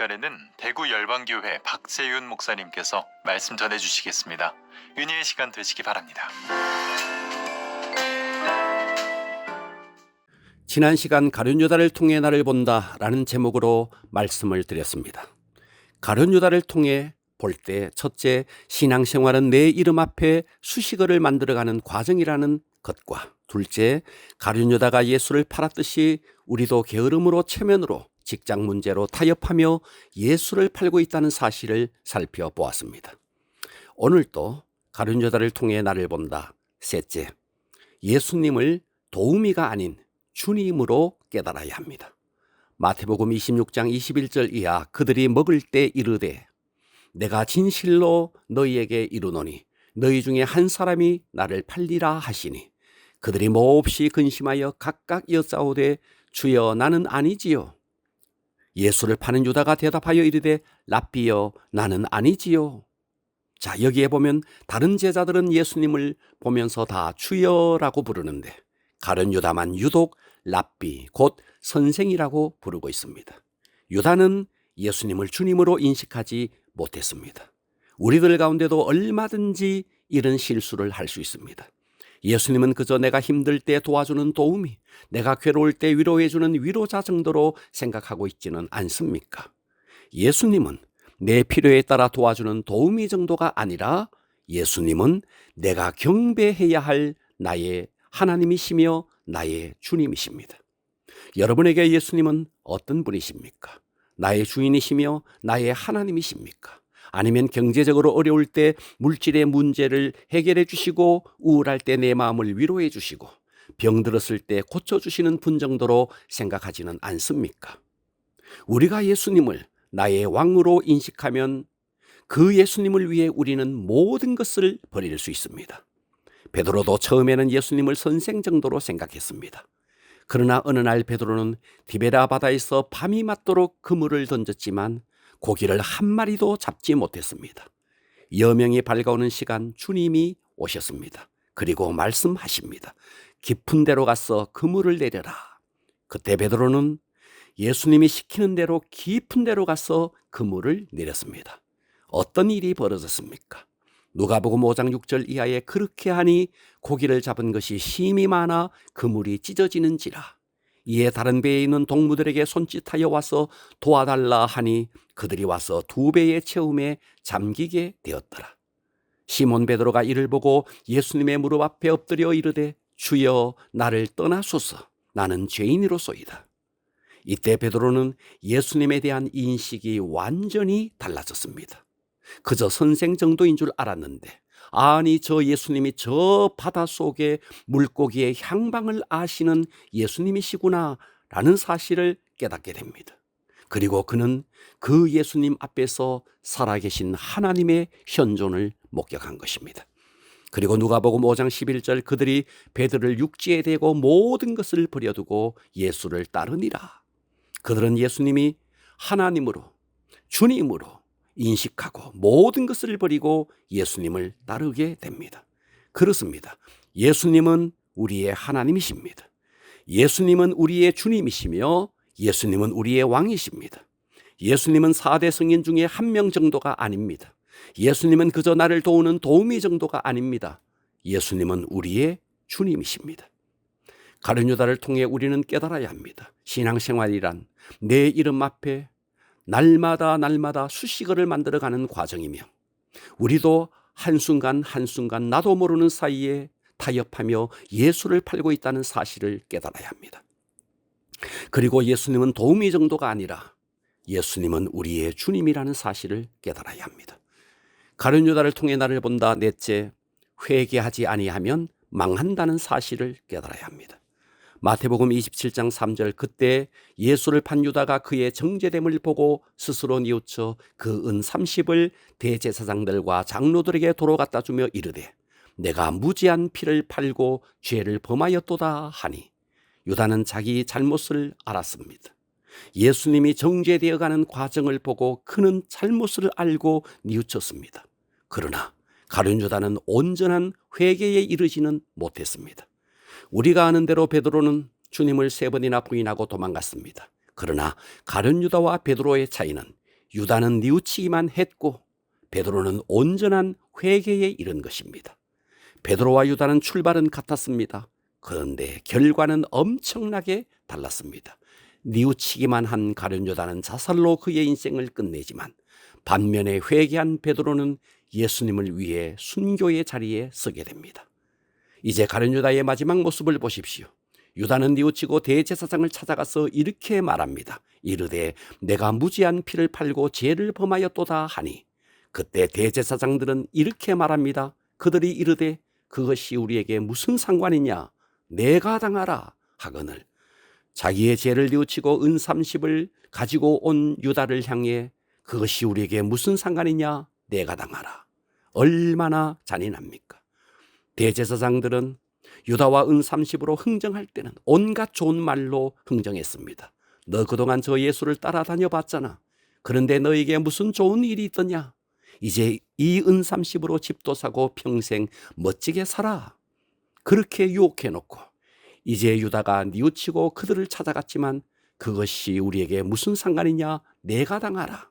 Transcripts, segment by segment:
시간에는 대구 열방교회 박재윤 목사님께서 말씀 전해주시겠습니다. 은혜의 시간 되시기 바랍니다. 지난 시간 가룟 유다를 통해 나를 본다라는 제목으로 말씀을 드렸습니다. 가룟 유다를 통해 볼 때 첫째, 신앙생활은 내 이름 앞에 수식어를 만들어가는 과정이라는 것과 둘째, 가룟 유다가 예수를 팔았듯이 우리도 게으름으로 체면으로 직장 문제로 타협하며 예수를 팔고 있다는 사실을 살펴보았습니다. 오늘 또 가룟 유다를 통해 나를 본다. 셋째, 예수님을 도우미가 아닌 주님으로 깨달아야 합니다. 마태복음 26장 21절 이하 그들이 먹을 때 이르되 내가 진실로 너희에게 이르노니 너희 중에 한 사람이 나를 팔리라 하시니 그들이 몹시 근심하여 각각 여짜오되 주여 나는 아니지요. 예수를 파는 유다가 대답하여 이르되 랍비여 나는 아니지요. 자, 여기에 보면 다른 제자들은 예수님을 보면서 다 주여라고 부르는데 가룟 유다만 유독 랍비 곧 선생이라고 부르고 있습니다. 유다는 예수님을 주님으로 인식하지 못했습니다. 우리들 가운데도 얼마든지 이런 실수를 할 수 있습니다. 예수님은 그저 내가 힘들 때 도와주는 도우미, 내가 괴로울 때 위로해주는 위로자 정도로 생각하고 있지는 않습니까? 예수님은 내 필요에 따라 도와주는 도우미 정도가 아니라 예수님은 내가 경배해야 할 나의 하나님이시며 나의 주님이십니다. 여러분에게 예수님은 어떤 분이십니까? 나의 주인이시며 나의 하나님이십니까? 아니면 경제적으로 어려울 때 물질의 문제를 해결해 주시고 우울할 때 내 마음을 위로해 주시고 병들었을 때 고쳐주시는 분 정도로 생각하지는 않습니까? 우리가 예수님을 나의 왕으로 인식하면 그 예수님을 위해 우리는 모든 것을 버릴 수 있습니다. 베드로도 처음에는 예수님을 선생 정도로 생각했습니다. 그러나 어느 날 베드로는 디베라 바다에서 밤이 맞도록 그물을 던졌지만 고기를 한 마리도 잡지 못했습니다. 여명이 밝아오는 시간 주님이 오셨습니다. 그리고 말씀하십니다. 깊은 데로 가서 그물을 내려라. 그때 베드로는 예수님이 시키는 대로 깊은 데로 가서 그물을 내렸습니다. 어떤 일이 벌어졌습니까? 누가복음 5장 6절 이하에 그렇게 하니 고기를 잡은 것이 심히 많아 그물이 찢어지는지라. 이에 다른 배에 있는 동무들에게 손짓하여 와서 도와달라 하니 그들이 와서 2배의 채움에 잠기게 되었더라. 시몬 베드로가 이를 보고 예수님의 무릎 앞에 엎드려 이르되 주여 나를 떠나소서 나는 죄인이로소이다. 이때 베드로는 예수님에 대한 인식이 완전히 달라졌습니다. 그저 선생 정도인 줄 알았는데 아니 저 예수님이 저 바닷속에 물고기의 향방을 아시는 예수님이시구나 라는 사실을 깨닫게 됩니다. 그리고 그는 그 예수님 앞에서 살아계신 하나님의 현존을 목격한 것입니다. 그리고 누가복음 5장 11절 그들이 베드로를 육지에 대고 모든 것을 버려두고 예수를 따르니라. 그들은 예수님이 하나님으로 주님으로 인식하고 모든 것을 버리고 예수님을 따르게 됩니다. 그렇습니다. 예수님은 우리의 하나님이십니다. 예수님은 우리의 주님이시며 예수님은 우리의 왕이십니다. 예수님은 4대 성인 중에 한 명 정도가 아닙니다. 예수님은 그저 나를 도우는 도우미 정도가 아닙니다. 예수님은 우리의 주님이십니다. 가룟 유다를 통해 우리는 깨달아야 합니다. 신앙생활이란 내 이름 앞에 날마다 수식어를 만들어가는 과정이며 우리도 한순간 나도 모르는 사이에 타협하며 예수를 팔고 있다는 사실을 깨달아야 합니다. 그리고 예수님은 도우미 정도가 아니라 예수님은 우리의 주님이라는 사실을 깨달아야 합니다. 가룟 유다를 통해 나를 본다. 넷째, 회개하지 아니하면 망한다는 사실을 깨달아야 합니다. 마태복음 27장 3절 그때 예수를 판 유다가 그의 정죄됨을 보고 스스로 뉘우쳐 그 은 30을 대제사장들과 장로들에게 도로 갖다 주며 이르되 내가 무지한 피를 팔고 죄를 범하였도다 하니 유다는 자기 잘못을 알았습니다. 예수님이 정죄되어가는 과정을 보고 그는 잘못을 알고 뉘우쳤습니다. 그러나 가룟 유다는 온전한 회개에 이르지는 못했습니다. 우리가 아는 대로 베드로는 주님을 3번이나 부인하고 도망갔습니다. 그러나 가룟 유다와 베드로의 차이는 유다는 뉘우치기만 했고 베드로는 온전한 회개에 이른 것입니다. 베드로와 유다는 출발은 같았습니다. 그런데 결과는 엄청나게 달랐습니다. 뉘우치기만 한 가룟 유다는 자살로 그의 인생을 끝내지만 반면에 회개한 베드로는 예수님을 위해 순교의 자리에 서게 됩니다. 이제 가룟 유다의 마지막 모습을 보십시오. 유다는 뉘우치고 대제사장을 찾아가서 이렇게 말합니다. 이르되 내가 무지한 피를 팔고 죄를 범하였도다 하니, 그때 대제사장들은 이렇게 말합니다. 그들이 이르되 그것이 우리에게 무슨 상관이냐, 내가 당하라 하거늘 자기의 죄를 뉘우치고 은 30을 가지고 온 유다를 향해 그것이 우리에게 무슨 상관이냐, 내가 당하라. 얼마나 잔인합니까? 대제사장들은 유다와 은 30으로 흥정할 때는 온갖 좋은 말로 흥정했습니다. 너 그동안 저 예수를 따라다녀 봤잖아. 그런데 너에게 무슨 좋은 일이 있더냐? 이제 이 은 30으로 집도 사고 평생 멋지게 살아. 그렇게 유혹해놓고 이제 유다가 뉘우치고 그들을 찾아갔지만 그것이 우리에게 무슨 상관이냐, 내가 당하라.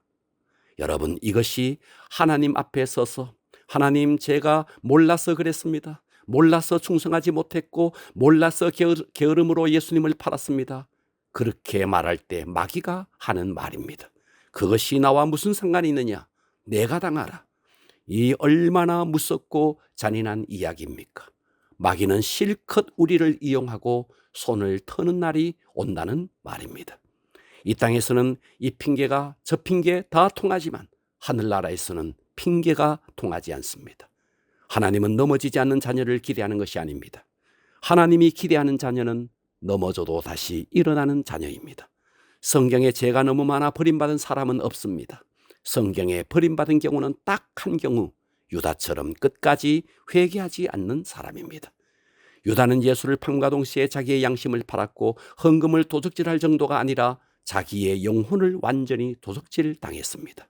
여러분, 이것이 하나님 앞에 서서 하나님, 제가 몰라서 그랬습니다. 몰라서 충성하지 못했고 몰라서 게으름으로 예수님을 팔았습니다. 그렇게 말할 때 마귀가 하는 말입니다. 그것이 나와 무슨 상관이 있느냐, 내가 당하라. 이 얼마나 무섭고 잔인한 이야기입니까? 마귀는 실컷 우리를 이용하고 손을 터는 날이 온다는 말입니다. 이 땅에서는 이 핑계가 저 핑계 다 통하지만 하늘나라에서는 핑계가 통하지 않습니다. 하나님은 넘어지지 않는 자녀를 기대하는 것이 아닙니다. 하나님이 기대하는 자녀는 넘어져도 다시 일어나는 자녀입니다. 성경에 죄가 너무 많아 버림받은 사람은 없습니다. 성경에 버림받은 경우는 딱 한 경우, 유다처럼 끝까지 회개하지 않는 사람입니다. 유다는 예수를 팔과 동시에 자기의 양심을 팔았고 헌금을 도둑질할 정도가 아니라 자기의 영혼을 완전히 도둑질 당했습니다.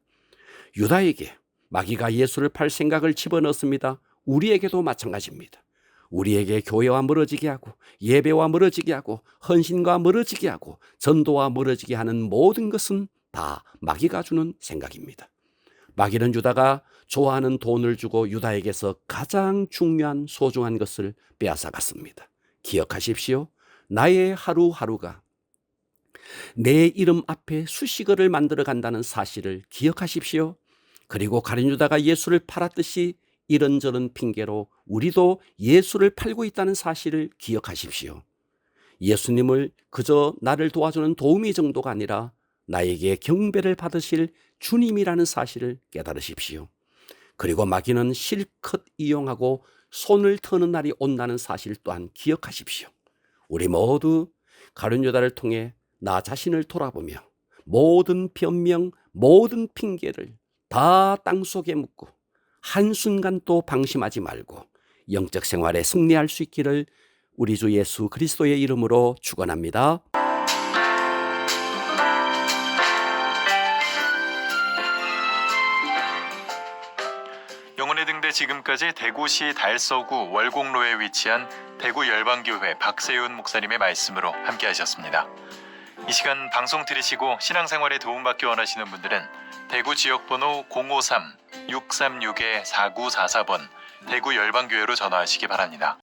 유다에게 마귀가 예수를 팔 생각을 집어넣습니다. 우리에게도 마찬가지입니다. 우리에게 교회와 멀어지게 하고 예배와 멀어지게 하고 헌신과 멀어지게 하고 전도와 멀어지게 하는 모든 것은 다 마귀가 주는 생각입니다. 마귀는 유다가 좋아하는 돈을 주고 유다에게서 가장 중요한 소중한 것을 빼앗아갔습니다. 기억하십시오. 나의 하루하루가 내 이름 앞에 수식어를 만들어 간다는 사실을 기억하십시오. 그리고 가룟 유다가 예수를 팔았듯이 이런저런 핑계로 우리도 예수를 팔고 있다는 사실을 기억하십시오. 예수님을 그저 나를 도와주는 도우미 정도가 아니라 나에게 경배를 받으실 주님이라는 사실을 깨달으십시오. 그리고 마귀는 실컷 이용하고 손을 터는 날이 온다는 사실 또한 기억하십시오. 우리 모두 가룟 유다를 통해 나 자신을 돌아보며 모든 변명, 모든 핑계를 다 땅속에 묻고 한순간 또 방심하지 말고 영적 생활에 승리할 수 있기를 우리 주 예수 그리스도의 이름으로 축원합니다. 영혼의 등대 지금까지 대구시 달서구 월곡로에 위치한 대구 열방교회 박세윤 목사님의 말씀으로 함께 하셨습니다. 이 시간 방송 들으시고 신앙생활에 도움받기 원하시는 분들은 대구 지역번호 053-636-4944번 대구 열방교회로 전화하시기 바랍니다.